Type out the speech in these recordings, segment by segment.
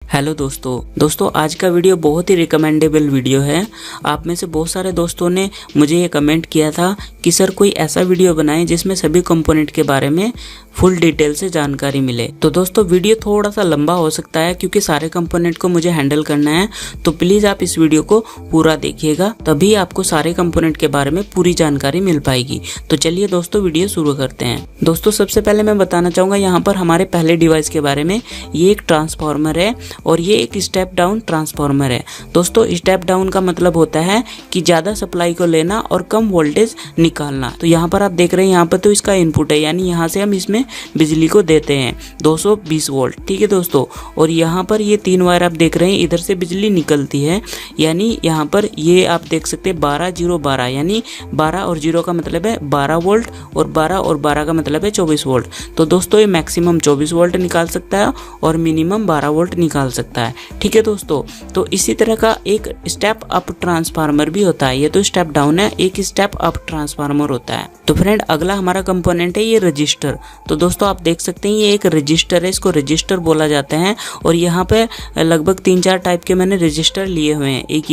Hello दोस्तों आज का वीडियो बहुत ही रिकमेंडेबल वीडियो है। आप में से बहुत सारे दोस्तों ने मुझे ये कमेंट किया था कि सर कोई ऐसा वीडियो बनाएं जिसमें सभी कंपोनेंट के बारे में फुल डिटेल से जानकारी मिले। तो दोस्तों वीडियो थोड़ा सा लंबा हो सकता है क्योंकि सारे कंपोनेंट को मुझे हैंडल करना है, तो प्लीज आप इस वीडियो को पूरा देखिएगा, तभी आपको सारे कंपोनेंट के बारे में पूरी जानकारी मिल पाएगी। तो चलिए दोस्तों वीडियो शुरू करते हैं। दोस्तों सबसे पहले मैं बताना चाहूंगा यहाँ पर हमारे पहले डिवाइस के बारे में। ये एक ट्रांसफार्मर है और ये एक स्टेप डाउन ट्रांसफार्मर है। दोस्तों स्टेप डाउन का मतलब होता है कि ज्यादा सप्लाई को लेना और कम वोल्टेज निकालना। तो यहाँ पर आप देख रहे हैं, यहाँ पर तो इसका इनपुट है, यानी यहाँ से हम इसमें बिजली को देते हैं 220 वोल्ट। ठीक है दोस्तों, और यहाँ पर ये 3 वायर आप देख रहे हैं, इधर से बिजली निकलती है, यानी यहाँ पर ये आप देख सकते हैं 12 0 12, यानी 12 और 0 का मतलब है 12 वोल्ट और 12 और 12 का मतलब है 24 वोल्ट। तो दोस्तों ये मैक्सिमम 24 वोल्ट निकाल सकता है और मिनिमम 12 वोल्ट निकाल सकता है। ठीक है दोस्तों, तो इसी तरह का एक स्टेप अप ट्रांसफार्मर भी होता है। ये तो स्टेप डाउन है, एक स्टेप अप ट्रांसफार्मर होता है। तो फ्रेंड अगला हमारा कंपोनेंट है ये रजिस्टर। तो दोस्तों आप देख सकते हैं ये एक रजिस्टर है, इसको रजिस्टर बोला जाता है। और यहाँ पे लगभग 3-4 टाइप के मैंने रजिस्टर लिए हुए हैं, एक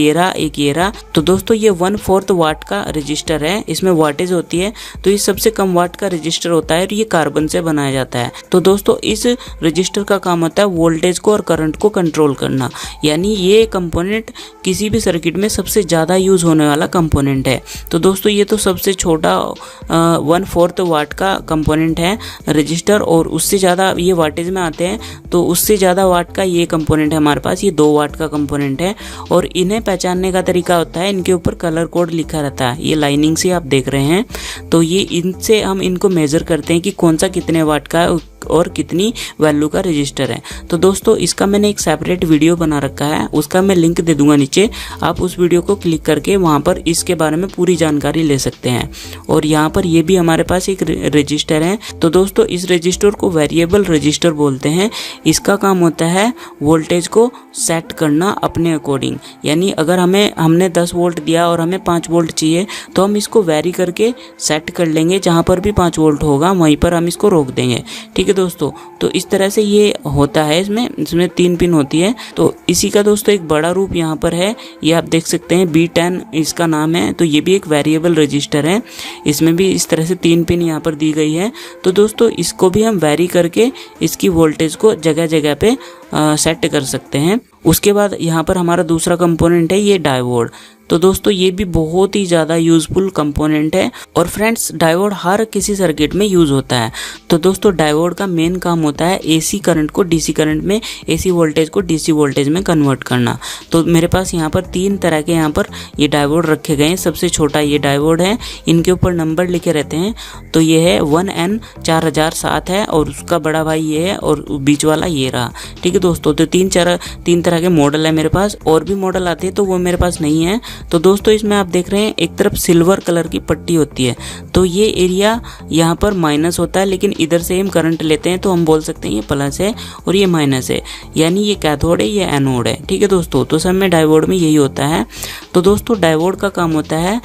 ये रहा। तो दोस्तों ये 1/4 वाट का रजिस्टर है, इसमें वाटेज होती है, तो ये सबसे कम वाट का रजिस्टर होता है और ये कार्बन से बनाया जाता है। तो दोस्तों इस रजिस्टर का काम होता है वोल्टेज को और करंट को कंट्रोल करना, यानी ये कंपोनेंट किसी भी सर्किट में सबसे ज़्यादा यूज होने वाला कंपोनेंट है। तो दोस्तों ये तो सबसे छोटा 1/4 वाट का कंपोनेंट है रजिस्टर, और उससे ज़्यादा ये वाटेज में आते हैं, तो उससे ज़्यादा वाट का ये कंपोनेंट है हमारे पास, ये 2 वाट का कंपोनेंट है। और इन्हें पहचानने का तरीका होता है, इनके ऊपर कलर कोड लिखा रहता है, ये लाइनिंग से आप देख रहे हैं। तो ये इनसे हम इनको मेजर करते हैं कि कौन सा कितने वाट का है और कितनी वैल्यू का रजिस्टर है। तो दोस्तों इसका मैंने एक सेपरेट वीडियो बना रखा है, उसका मैं लिंक दे दूंगा नीचे, आप उस वीडियो को क्लिक करके वहां पर इसके बारे में पूरी जानकारी ले सकते हैं। और यहाँ पर ये भी हमारे पास एक रजिस्टर है। तो दोस्तों इस रजिस्टर को वेरिएबल रजिस्टर बोलते हैं। इसका काम होता है वोल्टेज को सेट करना अपने अकॉर्डिंग, यानी अगर हमने 10 वोल्ट दिया और हमें 5 वोल्ट चाहिए, तो हम इसको वेरी करके सेट कर लेंगे, जहां पर भी 5 वोल्ट होगा वहीं पर हम इसको रोक देंगे। ठीक है दोस्तों, तो इस तरह से ये होता है। इसमें 3 पिन होती है। तो इसी का दोस्तों एक बड़ा रूप यहाँ पर है, ये आप देख सकते हैं, B10 इसका नाम है। तो ये भी एक वेरिएबल रजिस्टर है, इसमें भी इस तरह से 3 पिन यहाँ पर दी गई है। तो दोस्तों इसको भी हम वेरी करके इसकी वोल्टेज को जगह जगह पे सेट कर सकते हैं। उसके बाद यहाँ पर हमारा दूसरा कंपोनेंट है ये डायोड। तो दोस्तों ये भी बहुत ही ज़्यादा यूजफुल कंपोनेंट है और फ्रेंड्स डायोड हर किसी सर्किट में यूज होता है। तो दोस्तों डायोड का मेन काम होता है एसी करंट को डीसी करंट में, एसी वोल्टेज को डीसी वोल्टेज में कन्वर्ट करना। तो मेरे पास यहाँ पर 3 तरह के यहाँ पर ये डायोड रखे गए हैं। सबसे छोटा ये डायोड है, इनके ऊपर नंबर लिखे रहते हैं। तो ये है 1N4007 है और उसका बड़ा भाई ये है और बीच वाला ये रहा। ठीक है दोस्तों, तो 3 तरह के मॉडल है मेरे पास, और भी मॉडल आते हैं तो वो मेरे पास नहीं है। तो दोस्तों इसमें आप देख रहे हैं एक तरफ सिल्वर कलर की पट्टी होती है, तो ये एरिया यहाँ पर माइनस होता है, लेकिन इधर से हम करंट लेते हैं तो हम बोल सकते हैं ये प्लस है और ये माइनस है, यानी ये कैथोड है, ये एनोड है। ठीक है दोस्तों, तो सब में डायोड में यही होता है। तो दोस्तों डायोड का काम होता है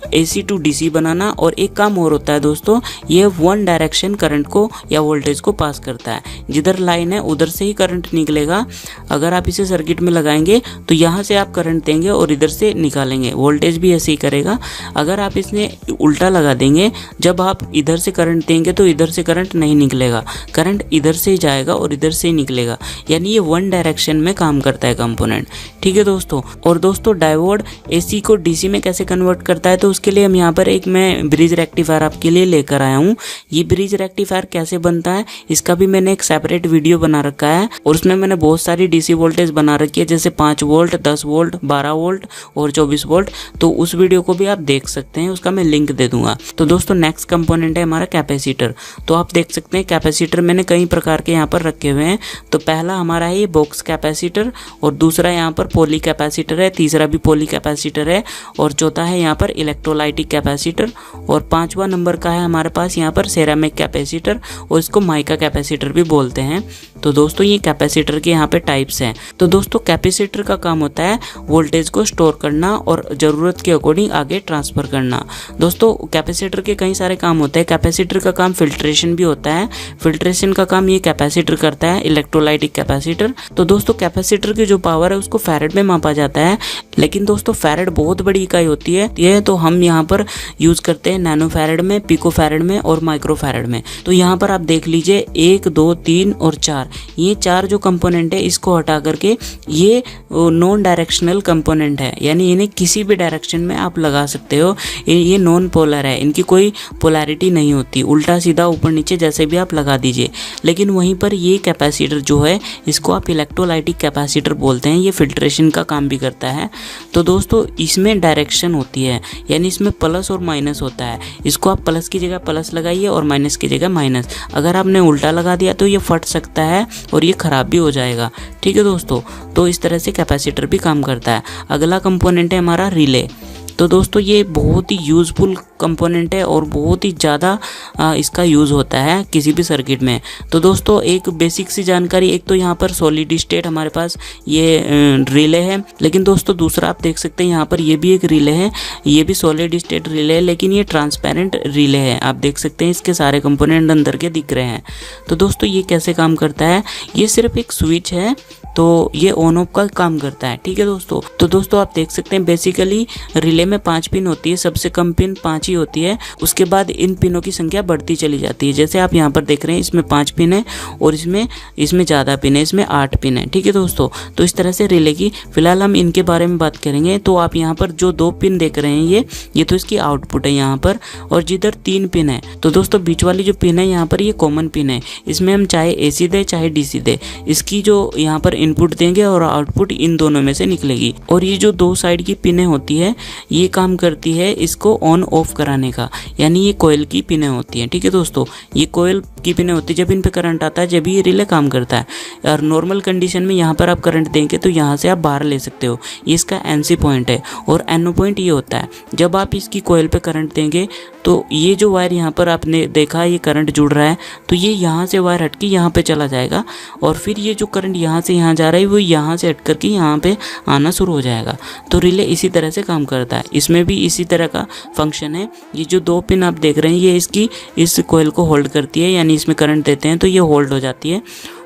AC टू DC बनाना, और एक काम और होता है दोस्तों, ये 1 डायरेक्शन करंट को या वोल्टेज को पास करता है। जिधर लाइन है उधर से ही करंट निकलेगा। अगर आप इसे सर्किट में लगाएंगे तो यहाँ से आप करंट देंगे और इधर से निकालेंगे, वोल्टेज भी ऐसे ही करेगा। अगर आप इसने उल्टा लगा देंगे, जब आप इधर से करंट देंगे तो इधर से करंट नहीं निकलेगा, करंट इधर से ही जाएगा और इधर से ही निकलेगा, यानी ये 1 डायरेक्शन में काम करता है कंपोनेंट। ठीक है दोस्तों, और दोस्तों डायोड AC को DC में कैसे कन्वर्ट करता है, तो उसके लिए हम यहाँ पर एक मैं ब्रिज रेक्टिफायर आपके लिए लेकर आया हूँ। ये ब्रिज रेक्टिफायर कैसे बनता है इसका भी मैंने एक सेपरेट वीडियो बना रखा है, और उसमें मैंने बहुत सारी DC वोल्टेज बना रखी है, जैसे 5 वोल्ट 10 वोल्ट 12 वोल्ट और 24 वोल्ट। तो उस वीडियो को भी आप देख सकते हैं, उसका मैं लिंक दे दूंगा। तो दोस्तों नेक्स्ट कंपोनेंट है हमारा कैपेसिटर। तो आप देख सकते हैं कैपेसिटर मैंने कई प्रकार के यहाँ पर रखे हुए हैं। तो पहला हमारा है ये बॉक्स कैपेसिटर, और दूसरा यहाँ पर पॉली कैपेसिटर है, तीसरा भी पॉली कैपेसिटर है, और चौथा है यहाँ पर इलेक्ट्रोलाइटिक कैपेसिटर, और 5वां नंबर का है हमारे पास यहाँ पर सेरामिक कैपेसिटर, और इसको माइका कैपेसिटर भी बोलते हैं। तो दोस्तों ये कैपेसिटर के यहाँ पे टाइप्स हैं। तो दोस्तों कैपेसिटर का काम होता है वोल्टेज को स्टोर करना और ज़रूरत के अकॉर्डिंग आगे ट्रांसफ़र करना। दोस्तों कैपेसिटर के कई सारे काम होते हैं। कैपेसिटर का काम फिल्ट्रेशन भी होता है, फिल्ट्रेशन का काम ये कैपेसिटर करता है, इलेक्ट्रोलाइटिक कैपेसिटर। तो दोस्तों कैपेसिटर की जो पावर है उसको फैरेड में मापा जाता है, लेकिन दोस्तों फैरेड बहुत बड़ी इकाई होती है, ये तो हम यहाँ पर यूज़ करते हैं नैनो फैरेड में, पिको फैरेड में और माइक्रो फैरेड में। तो यहाँ पर आप देख लीजिए 1, 2, 3 और 4, ये 4 जो कंपोनेंट है इसको हटा करके ये नॉन डायरेक्शनल कंपोनेंट है, यानी इन्हें किसी भी डायरेक्शन में आप लगा सकते हो। ये नॉन पोलर है, इनकी कोई पोलैरिटी नहीं होती, उल्टा सीधा ऊपर नीचे जैसे भी आप लगा दीजिए। लेकिन वहीं पर ये कैपेसिटर जो है इसको आप इलेक्ट्रोलाइटिक कैपेसिटर बोलते हैं, ये फिल्ट्रेशन का काम भी करता है। तो दोस्तों इसमें डायरेक्शन होती है, यानी इसमें प्लस और माइनस होता है। इसको आप प्लस की जगह प्लस लगाइए और माइनस की जगह माइनस। अगर आपने उल्टा लगा दिया तो ये फट सकता है और ये ख़राब भी हो जाएगा। ठीक है दोस्तों, तो इस तरह से कैपेसिटर भी काम करता है। अगला कंपोनेंट है हमारा रिले। तो दोस्तों ये बहुत ही यूज़फुल कंपोनेंट है और बहुत ही ज़्यादा इसका यूज़ होता है किसी भी सर्किट में। तो दोस्तों एक बेसिक सी जानकारी, एक तो यहाँ पर सॉलिड स्टेट हमारे पास ये रिले है, लेकिन दोस्तों दूसरा आप देख सकते हैं यहाँ पर ये भी एक रिले है, ये भी सॉलिड स्टेट रिले है, लेकिन ये ट्रांसपेरेंट रिले है। आप देख सकते हैं इसके सारे कंपोनेंट अंदर के दिख रहे हैं। तो दोस्तों ये कैसे काम करता है, ये सिर्फ एक स्विच है, तो ये ऑन ऑफ का काम करता है। ठीक है दोस्तों, तो दोस्तों आप देख सकते हैं बेसिकली रिले में 5 पिन होती है, सबसे कम पिन 5 ही होती है। उसके बाद इन पिनों की संख्या बढ़ती चली जाती है। जैसे आप यहाँ पर देख रहे हैं इसमें 5 पिन है और इसमें ज़्यादा पिन है, इसमें 8 पिन है। ठीक है दोस्तों, तो इस तरह से रिले की फिलहाल हम इनके बारे में बात करेंगे। तो आप यहाँ पर जो 2 पिन देख रहे हैं ये तो इसकी आउटपुट है यहाँ पर, और जिधर 3 पिन है तो दोस्तों बीच वाली जो पिन है यहाँ पर ये कॉमन पिन है। इसमें हम चाहे AC दे चाहे DC दे, इसकी जो यहाँ पर इनपुट देंगे और आउटपुट इन दोनों में से निकलेगी। और ये जो 2 साइड की पिनें होती है ये काम करती है इसको ऑन ऑफ कराने का, यानी ये कोयल की पिनें होती हैं। ठीक है दोस्तों, ये कोयल की पिनें होती है, जब इन पे करंट आता है जब ये रिले काम करता है। और नॉर्मल कंडीशन में यहाँ पर आप करंट देंगे तो यहाँ से आप बाहर ले सकते हो, ये इसका NC पॉइंट है। और NO पॉइंट ये होता है जब आप इसकी कोयल पे करंट देंगे तो ये जो वायर यहाँ पर आपने देखा ये करंट जुड़ रहा है, तो ये यहाँ से वायर हट के यहाँ पे चला जाएगा, और फिर ये जो करंट यहाँ से यहाँ जा रहा है वो यहाँ से हट करके यहाँ पे आना शुरू हो जाएगा। तो रिले इसी तरह से काम करता है, इसमें भी इसी तरह का फंक्शन है। ये जो 2 पिन आप देख रहे हैं ये इस कोयल को होल्ड करती है, यानी इसमें करंट देते हैं तो ये होल्ड हो जाती है।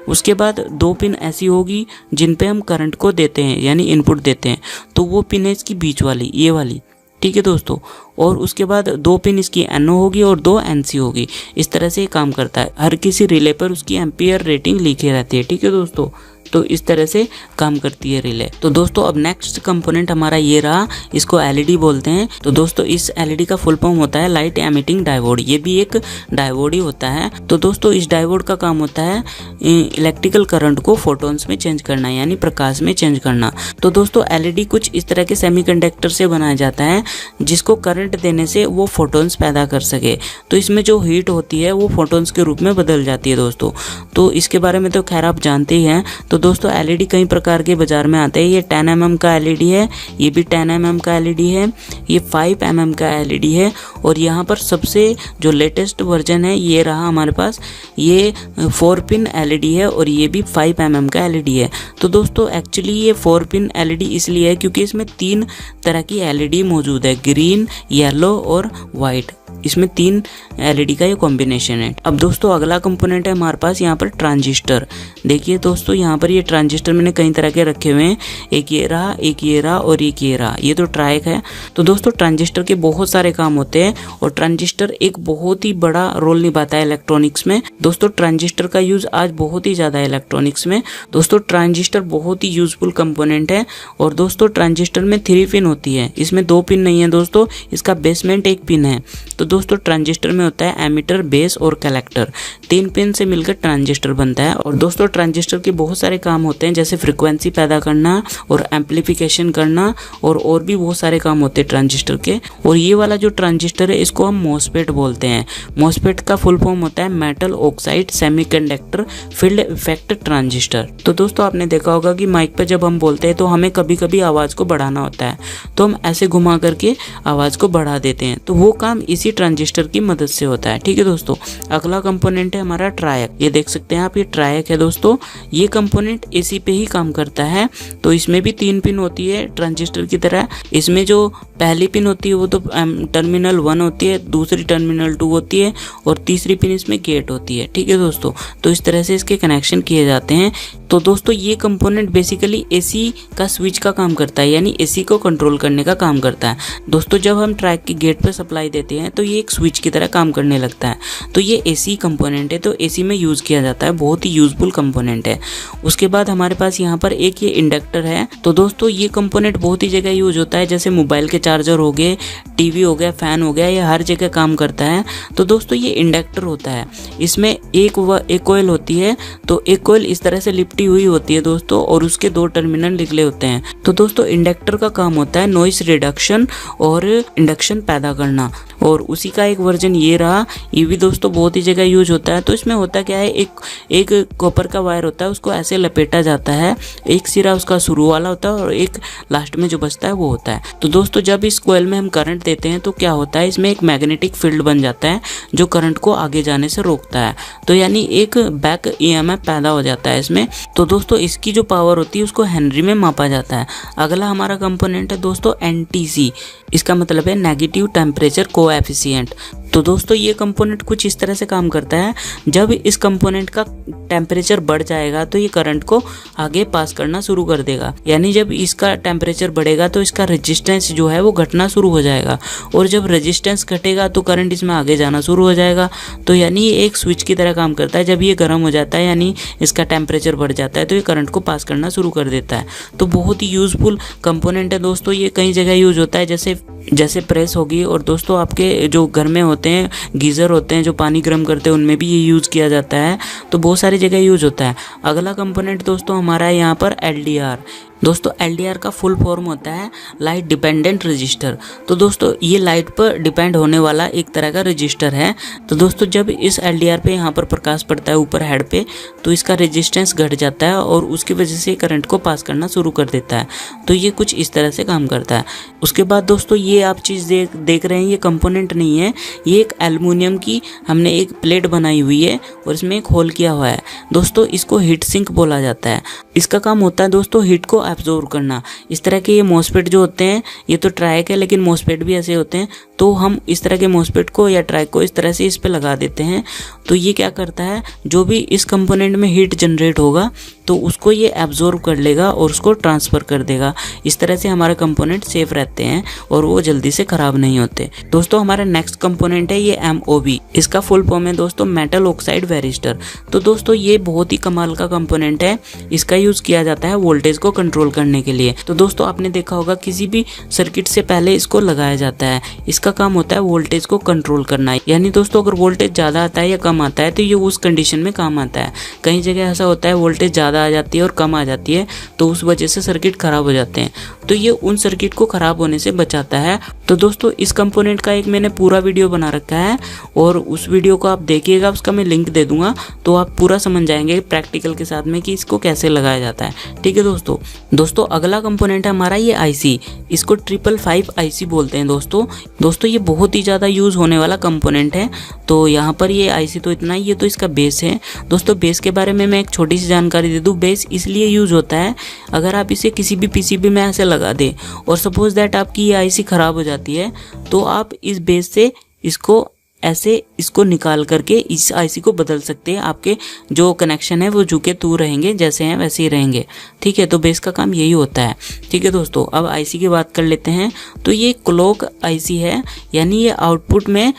उसके बाद 2 पिन ऐसी होगी जिन पे हम करंट को देते हैं, यानी इनपुट देते हैं, तो वो पिन है इसकी बीच वाली, ये वाली। ठीक है दोस्तों, और उसके बाद 2 पिन इसकी NO होगी और 2 NC होगी। इस तरह से ये काम करता है। हर किसी रिले पर उसकी एम्पियर रेटिंग लिखी रहती है। ठीक है दोस्तों, तो इस तरह से काम करती है रिले। तो दोस्तों अब नेक्स्ट कंपोनेंट हमारा ये रहा, इसको LED बोलते हैं। तो दोस्तों इस LED का फुल फॉर्म होता है लाइट एमिटिंग डायोड, ये भी एक डायोड ही होता है। तो दोस्तों इस डायोड का काम होता है इलेक्ट्रिकल करंट को फोटॉन्स में चेंज करना, यानी प्रकाश में चेंज करना। तो दोस्तों LED कुछ इस तरह के सेमीकंडक्टर से बनाया जाता है जिसको करंट देने से वो फोटॉन्स पैदा कर सके। तो इसमें जो हीट होती है वो फोटॉन्स के रूप में बदल जाती है दोस्तों। तो इसके बारे में तो खैर आप जानते ही हैं। तो दोस्तों LED कई प्रकार के बाजार में आते हैं। ये 10 mm का LED है, ये भी 10 mm का LED है, ये 5 mm का LED है, और यहाँ पर सबसे जो लेटेस्ट वर्जन है ये रहा हमारे पास, ये 4 पिन LED है और ये भी 5 mm का LED है। तो दोस्तों एक्चुअली ये 4 पिन LED इसलिए है क्योंकि इसमें 3 तरह की LED मौजूद है, ग्रीन, येलो और वाइट। इसमें 3 LED का ये कॉम्बिनेशन है। अब दोस्तों अगला कंपोनेंट है हमारे पास यहाँ पर ट्रांजिस्टर। देखिए दोस्तों यहाँ पर ये ट्रांजिस्टर मैंने कई तरह के रखे हुए हैं, एक ये रहा, एक ये रहा और एक ये रहा, ये तो ट्राइक है। तो दोस्तों ट्रांजिस्टर के बहुत सारे काम होते हैं और ट्रांजिस्टर एक बहुत ही बड़ा रोल निभाता है इलेक्ट्रॉनिक्स में। दोस्तों ट्रांजिस्टर का यूज आज बहुत ही ज्यादा है इलेक्ट्रॉनिक्स में। दोस्तों ट्रांजिस्टर बहुत ही यूजफुल कंपोनेंट है। और दोस्तों ट्रांजिस्टर में 3 पिन होती है, इसमें 2 पिन नहीं है दोस्तों, इसका बेसमेंट 1 पिन है। तो दोस्तों ट्रांजिस्टर में होता है एमिटर, बेस और कलेक्टर। 3 पिन से मिलकर ट्रांजिस्टर बनता है। और दोस्तों ट्रांजिस्टर के बहुत सारे काम होते हैं, जैसे फ्रीक्वेंसी पैदा करना और एम्पलीफिकेशन करना और भी बहुत सारे काम होते हैं ट्रांजिस्टर के। और ये वाला जो ट्रांजिस्टर है इसको हम मॉसफेट बोलते हैं। मॉसफेट का फुल फॉर्म होता है metal oxide semiconductor field effect transistor. तो दोस्तों आपने देखा होगा कि माइक पे जब हम बोलते हैं तो हमें कभी कभी आवाज़ को बढ़ाना होता है, तो हम ऐसे घुमा करके आवाज़ को बढ़ा देते हैं। तो वो काम इसी ट्रांजिस्टर की मदद से होता है। ठीक है दोस्तों, अगला कंपोनेंट है हमारा ट्रायक। ये देख सकते हैं आप, ये ट्रायक है दोस्तों। ये कंपोनेंट एसी पे ही काम करता है। तो इसमें भी 3 पिन होती है ट्रांजिस्टर की तरह। इसमें जो पहली पिन होती है वो तो टर्मिनल 1 होती है, दूसरी टर्मिनल 2 होती है और तीसरी पिन इसमें गेट होती है। ठीक है दोस्तों, तो इस तरह से इसके कनेक्शन किए जाते हैं। तो दोस्तों ये कंपोनेंट बेसिकली एसी का स्विच का काम करता है, यानी एसी को कंट्रोल करने का काम करता है। दोस्तों जब हम ट्रैक की गेट पर सप्लाई देते हैं तो ये एक स्विच की तरह काम करने लगता है। तो ये एसी कंपोनेंट है, तो एसी में यूज़ किया जाता है, बहुत ही यूजफुल कंपोनेंट है। उसके बाद हमारे पास यहाँ पर एक ये इंडक्टर है। तो दोस्तों ये कंपोनेंट बहुत ही जगह यूज होता है, जैसे मोबाइल के चार्जर हो गए, टीवी हो गया, फैन हो गया, ये हर जगह काम करता है। तो दोस्तों ये इंडक्टर होता है, इसमें एक कॉइल होती है। तो एक कॉइल इस तरह से लिपटी हुई होती है दोस्तों, और उसके 2 टर्मिनल निकले होते हैं। तो दोस्तों इंडक्टर का काम होता है नॉइस रिडक्शन और इंडक्शन पैदा करना, और उसी का एक वर्जन ये रहा। ये भी दोस्तों बहुत ही जगह यूज होता है। तो इसमें होता क्या है, एक कॉपर का वायर होता है, उसको ऐसे लपेटा जाता है, एक सिरा उसका शुरू वाला होता है और एक लास्ट में जो बचता है वो होता है। तो दोस्तों जब इस कॉइल में हम करंट देते हैं तो क्या होता है, इसमें एक मैग्नेटिक फील्ड बन जाता है जो करंट को आगे जाने से रोकता है। तो यानी एक बैक ईएमएफ पैदा हो जाता है इसमें। तो दोस्तों इसकी जो पावर होती है उसको हेनरी में मापा जाता है। अगला हमारा कंपोनेंट है दोस्तों एनटीसी। इसका मतलब है नेगेटिव टेम्परेचर कोएफिशिएंट। तो दोस्तों ये कंपोनेंट कुछ इस तरह से काम करता है, जब इस कंपोनेंट का टेम्परेचर बढ़ जाएगा तो ये करंट को आगे पास करना शुरू कर देगा। यानी जब इसका टेम्परेचर बढ़ेगा तो इसका रेजिस्टेंस जो है वो घटना शुरू हो जाएगा, और जब रेजिस्टेंस घटेगा तो करंट इसमें आगे जाना शुरू हो जाएगा। तो यानी ये एक स्विच की तरह काम करता है। जब ये गर्म हो जाता है यानी इसका टेम्परेचर बढ़ जाता है तो ये करंट को पास करना शुरू कर देता है। तो बहुत ही यूजफुल कंपोनेंट है दोस्तों। ये कई जगह यूज होता है, जैसे प्रेस होगी, और दोस्तों आपके जो घर में होते हैं गीज़र होते हैं जो पानी गर्म करते हैं, उनमें भी ये यूज़ किया जाता है। तो बहुत सारी जगह यूज होता है। अगला कंपोनेंट दोस्तों हमारा है यहाँ पर एलडीआर। दोस्तों एलडीआर का फुल फॉर्म होता है लाइट डिपेंडेंट रजिस्टर। तो दोस्तों ये लाइट पर डिपेंड होने वाला एक तरह का रजिस्टर है। तो दोस्तों जब इस एलडीआर पे यहाँ पर प्रकाश पड़ता है ऊपर हेड पे, तो इसका रेजिस्टेंस घट जाता है और उसकी वजह से करंट को पास करना शुरू कर देता है। तो ये कुछ इस तरह से काम करता है। उसके बाद दोस्तों ये आप चीज़ देख रहे हैं, ये कंपोनेंट नहीं है, ये एक एल्युमिनियम की हमने एक प्लेट बनाई हुई है और इसमें एक होल किया हुआ है। दोस्तों इसको हीट सिंक बोला जाता है। इसका काम होता है दोस्तों हीट को एब्जॉर्ब करना। इस तरह के ये मॉसफेट जो होते हैं, ये तो ट्रायक है लेकिन मॉसफेट भी ऐसे होते हैं। तो हम इस तरह के मॉसफेट को या ट्रायक को इस तरह से इस पे लगा देते हैं। तो ये क्या करता है, जो भी इस कंपोनेंट में हीट जनरेट होगा तो उसको ये एब्जॉर्ब कर लेगा और उसको ट्रांसफ़र कर देगा। इस तरह से हमारे कंपोनेंट सेफ रहते हैं और वो जल्दी से ख़राब नहीं होते। दोस्तों हमारा नेक्स्ट कंपोनेंट है ये MOV। इसका फुल फॉर्म है दोस्तों मेटल ऑक्साइड वेरिस्टर। तो दोस्तों ये बहुत ही कमाल का कंपोनेंट है। इसका यूज़ किया जाता है वोल्टेज को कंट्रोल करने के लिए। तो दोस्तों आपने देखा होगा किसी भी सर्किट से पहले इसको लगाया जाता है। इसका काम होता है वोल्टेज को कंट्रोल करना। यानी दोस्तों अगर वोल्टेज ज़्यादा आता है या कम आता है तो ये उस कंडीशन में काम आता है। कई जगह ऐसा होता है वोल्टेज ज़्यादा आ जाती है और कम आ जाती है, तो उस वजह से सर्किट खराब हो जाते हैं। तो ये उन सर्किट को खराब होने से बचाता है। तो दोस्तों इस कंपोनेंट का एक मैंने पूरा वीडियो बना रखा है और उस वीडियो को आप देखिएगा, उसका मैं लिंक दे दूंगा, तो आप पूरा समझ जाएंगे प्रैक्टिकल के साथ में कि इसको कैसे लगाया जाता है। ठीक है दोस्तों अगला कंपोनेंट है हमारा ये आईसी। इसको 555 आईसी बोलते हैं दोस्तों ये बहुत ही ज़्यादा यूज़ होने वाला कंपोनेंट है। तो यहाँ पर ये आईसी तो इतना ही, ये तो इसका बेस है। दोस्तों बेस के बारे में मैं एक छोटी सी जानकारी दे दूँ। बेस इसलिए यूज़ होता है, अगर आप इसे किसी भी पीसीबी में ऐसे लगा दें और सपोज दैट आपकी ये आईसी ख़राब हो जाती है, तो आप इस बेस से इसको निकाल करके इस आईसी को बदल सकते हैं। आपके जो कनेक्शन है वो झुके तू रहेंगे, जैसे हैं वैसे ही रहेंगे। ठीक है, तो बेस का काम यही होता है। ठीक है दोस्तों, अब आईसी की बात कर लेते हैं। तो ये क्लॉक आईसी है, यानी ये आउटपुट में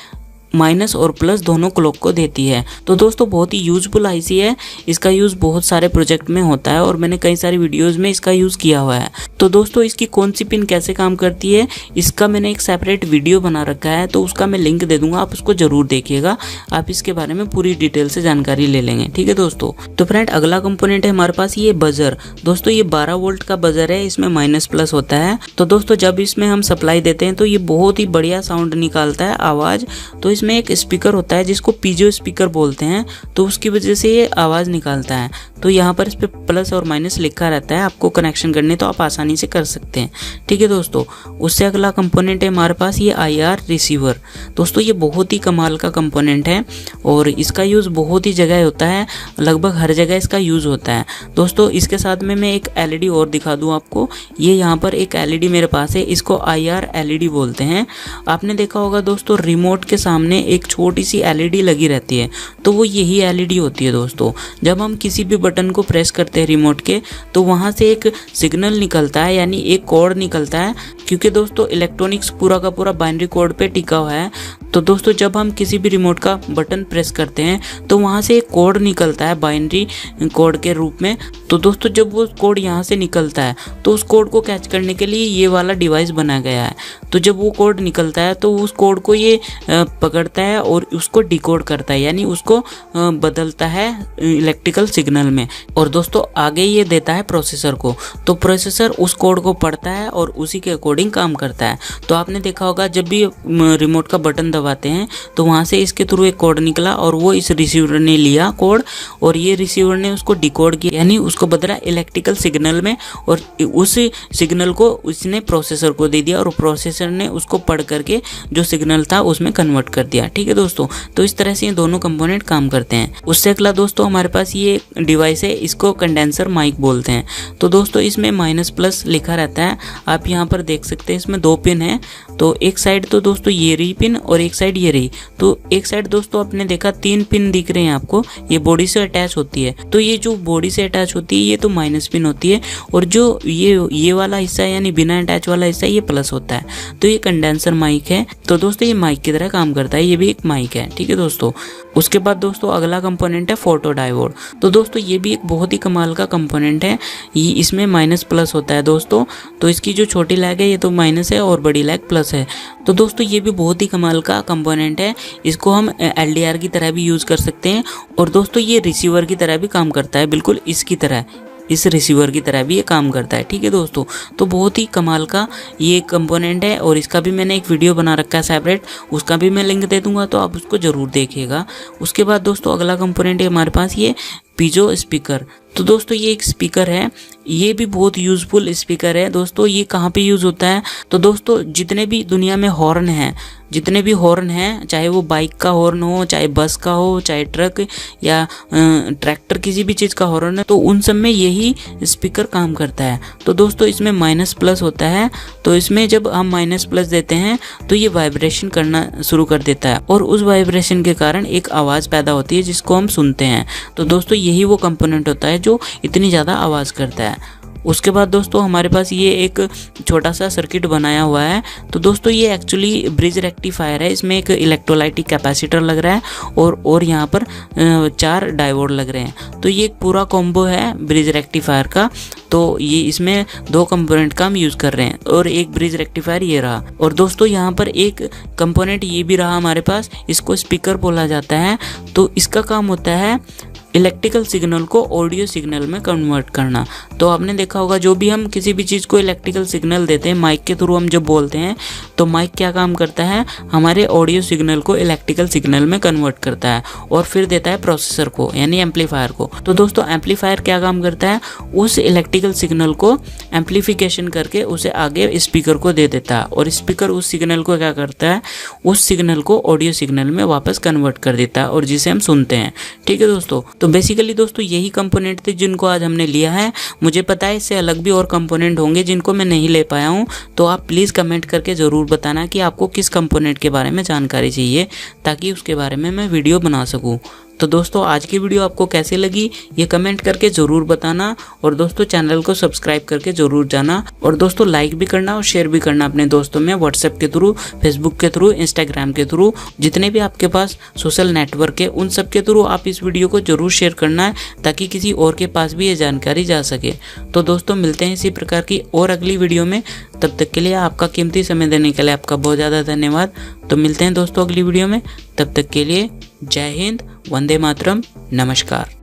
माइनस और प्लस दोनों क्लॉक को देती है। तो दोस्तों बहुत ही यूजफुल आईसी है, इसका यूज़ बहुत सारे प्रोजेक्ट में होता है और मैंने कई सारी वीडियोस में इसका यूज़ किया हुआ है। तो दोस्तों इसकी कौन सी पिन कैसे काम करती है इसका मैंने एक सेपरेट वीडियो बना रखा है, तो उसका मैं लिंक दे दूंगा, आप उसको जरूर देखिएगा, आप इसके बारे में पूरी डिटेल से जानकारी ले लेंगे। ठीक है दोस्तों। तो फ्रेंड अगला कंपोनेंट है हमारे पास ये बजर। दोस्तों ये 12 वोल्ट का बजर है, इसमें माइनस प्लस होता है। तो दोस्तों जब इसमें हम सप्लाई देते हैं तो ये बहुत ही बढ़िया साउंड निकालता है, आवाज़। तो इसमें एक स्पीकर होता है जिसको पीजो स्पीकर बोलते हैं, तो उसकी वजह से ये आवाज़ निकालता है। तो यहाँ पर इस पर प्लस और माइनस लिखा रहता है, आपको कनेक्शन करने तो आप आसानी से कर सकते हैं। ठीक है दोस्तों। उससे अगला कंपोनेंट है हमारे पास ये IR रिसीवर। दोस्तों ये बहुत ही कमाल का कंपोनेंट है और इसका यूज़ बहुत ही जगह होता है, लगभग हर जगह इसका यूज़ होता है। दोस्तों इसके साथ में मैं एक LED और दिखा दूँ आपको। ये यहाँ पर एक LED मेरे पास है, इसको IR LED बोलते हैं। आपने देखा होगा दोस्तों रिमोट के सामने एक छोटी सी LED लगी रहती है, तो वो यही LED होती है दोस्तों। जब हम किसी भी बटन को प्रेस करते हैं रिमोट के, तो वहाँ से एक सिग्नल निकलता है, यानी एक कोड निकलता है, क्योंकि दोस्तों इलेक्ट्रॉनिक्स पूरा का पूरा बाइनरी कोड पे टिका हुआ है। तो दोस्तों जब हम किसी भी रिमोट का बटन प्रेस करते हैं तो वहाँ से एक कोड निकलता है बाइनरी कोड के रूप में। तो दोस्तों जब वो कोड यहाँ से निकलता है तो उस कोड को कैच करने के लिए ये वाला डिवाइस बनाया गया है। तो जब वो कोड निकलता है तो उस कोड को ये पकड़ता है और उसको डिकोड करता है, यानी उसको बदलता है इलेक्ट्रिकल सिग्नल में, और दोस्तों आगे ये देता है प्रोसेसर को। तो प्रोसेसर उस कोड को पढ़ता है और उसी के अकॉर्डिंग काम करता है। तो आपने देखा होगा जब भी रिमोट का बटन दबाते हैं तो वहाँ से इसके थ्रू एक कोड निकला और वो इस रिसीवर ने लिया कोड, और ये रिसीवर ने उसको डिकोड किया, यानी उसको बदला इलेक्ट्रिकल सिग्नल में, और उस सिग्नल को उसने प्रोसेसर को दे दिया और प्रोसेसर ने उसको पढ़ करके जो सिग्नल था उसमें कन्वर्ट कर दिया। ठीक है दोस्तों। तो इस तरह से ये दोनों कंपोनेंट काम करते हैं। उससे अगला दोस्तों हमारे पास ये डिवाइस है, इसको कंडेंसर माइक बोलते हैं। तो दोस्तों इसमें माइनस प्लस लिखा रहता है, आप यहाँ पर देख सकते हैं। इसमें 2 पिन है, तो एक साइड तो दोस्तों ये रही पिन और एक साइड ये रही। तो एक साइड दोस्तों आपने देखा 3 पिन दिख रहे हैं आपको, ये बॉडी से अटैच होती है। तो ये जो बॉडी से अटैच होती है ये तो माइनस पिन होती है, और जो ये वाला हिस्सा है यानी बिना अटैच वाला हिस्सा ये प्लस होता है। तो ये कंडेंसर माइक है। तो दोस्तों ये माइक की तरह काम करता है, ये भी एक माइक है। ठीक है दोस्तों। उसके बाद दोस्तों अगला कंपोनेंट है फोटो डायोड। तो दोस्तों ये भी एक बहुत ही कमाल का कंपोनेंट है, ये इसमें माइनस प्लस होता है दोस्तों। तो इसकी जो छोटी लैग है ये तो माइनस है और बड़ी लैग प्लस है। तो दोस्तों ये भी बहुत ही कमाल का कंपोनेंट है, इसको हम LDR की तरह भी यूज़ कर सकते हैं, और दोस्तों ये रिसीवर की तरह भी काम करता है, बिल्कुल इसकी तरह, इस रिसीवर की तरह भी ये काम करता है। ठीक है दोस्तों। तो बहुत ही कमाल का ये कंपोनेंट है, और इसका भी मैंने एक वीडियो बना रखा है सेपरेट, उसका भी मैं लिंक दे दूंगा, तो आप उसको ज़रूर देखिएगा। उसके बाद दोस्तों अगला कंपोनेंट है हमारे पास ये पीजो स्पीकर। तो दोस्तों ये एक स्पीकर है, ये भी बहुत यूज़फुल स्पीकर है दोस्तों। ये कहाँ पे यूज़ होता है, तो दोस्तों जितने भी दुनिया में हॉर्न हैं, जितने भी हॉर्न हैं, चाहे वो बाइक का हॉर्न हो, चाहे बस का हो, चाहे ट्रक या ट्रैक्टर, किसी भी चीज़ का हॉर्न है, तो उन सब में यही स्पीकर काम करता है। तो दोस्तों इसमें माइनस प्लस होता है, तो इसमें जब हम माइनस प्लस देते हैं तो ये वाइब्रेशन करना शुरू कर देता है, और उस वाइब्रेशन के कारण एक आवाज़ पैदा होती है जिसको हम सुनते हैं। तो दोस्तों यही वो कंपोनेंट होता है जो इतनी ज़्यादा आवाज़ करता है। उसके बाद दोस्तों हमारे पास ये एक छोटा सा सर्किट बनाया हुआ है। तो दोस्तों ये एक्चुअली ब्रिज रेक्टिफायर है, इसमें एक इलेक्ट्रोलाइटिक कैपेसिटर लग रहा है और यहाँ पर 4 डायोड लग रहे हैं। तो ये एक पूरा कॉम्बो है ब्रिज रेक्टिफायर का। तो ये इसमें 2 कंपोनेंट का हम यूज़ कर रहे हैं, और एक ब्रिज रेक्टिफायर ये रहा, और दोस्तों यहाँ पर एक कंपोनेंट ये भी रहा हमारे पास, इसको स्पीकर बोला जाता है। तो इसका काम होता है इलेक्ट्रिकल सिग्नल को ऑडियो सिग्नल में कन्वर्ट करना। तो आपने देखा होगा जो भी हम किसी भी चीज़ को इलेक्ट्रिकल सिग्नल देते हैं, माइक के थ्रू हम जब बोलते हैं, तो माइक क्या काम करता है, हमारे ऑडियो सिग्नल को इलेक्ट्रिकल सिग्नल में कन्वर्ट करता है और फिर देता है प्रोसेसर को, यानी एम्पलीफायर को। तो दोस्तों एम्पलीफायर क्या काम करता है, उस इलेक्ट्रिकल सिग्नल को एम्पलीफिकेशन करके उसे आगे स्पीकर को दे देता है, और स्पीकर उस सिग्नल को क्या करता है, उस सिग्नल को ऑडियो सिग्नल में वापस कन्वर्ट कर देता है, और जिसे हम सुनते हैं। ठीक है दोस्तों। तो बेसिकली दोस्तों यही कंपोनेंट थे जिनको आज हमने लिया है। मुझे पता है इससे अलग भी और कंपोनेंट होंगे जिनको मैं नहीं ले पाया हूँ, तो आप प्लीज़ कमेंट करके ज़रूर बताना कि आपको किस कंपोनेंट के बारे में जानकारी चाहिए, ताकि उसके बारे में मैं वीडियो बना सकूँ। तो दोस्तों आज की वीडियो आपको कैसी लगी ये कमेंट करके ज़रूर बताना, और दोस्तों चैनल को सब्सक्राइब करके ज़रूर जाना, और दोस्तों लाइक भी करना और शेयर भी करना अपने दोस्तों में, व्हाट्सएप के थ्रू, फेसबुक के थ्रू, इंस्टाग्राम के थ्रू, जितने भी आपके पास सोशल नेटवर्क है उन सब के थ्रू आप इस वीडियो को ज़रूर शेयर करना है, ताकि किसी और के पास भी ये जानकारी जा सके। तो दोस्तों मिलते हैं इसी प्रकार की और अगली वीडियो में। तब तक के लिए आपका कीमती समय देने के लिए आपका बहुत ज़्यादा धन्यवाद। तो मिलते हैं दोस्तों अगली वीडियो में, तब तक के लिए जय हिंद, वंदे मातरम, नमस्कार।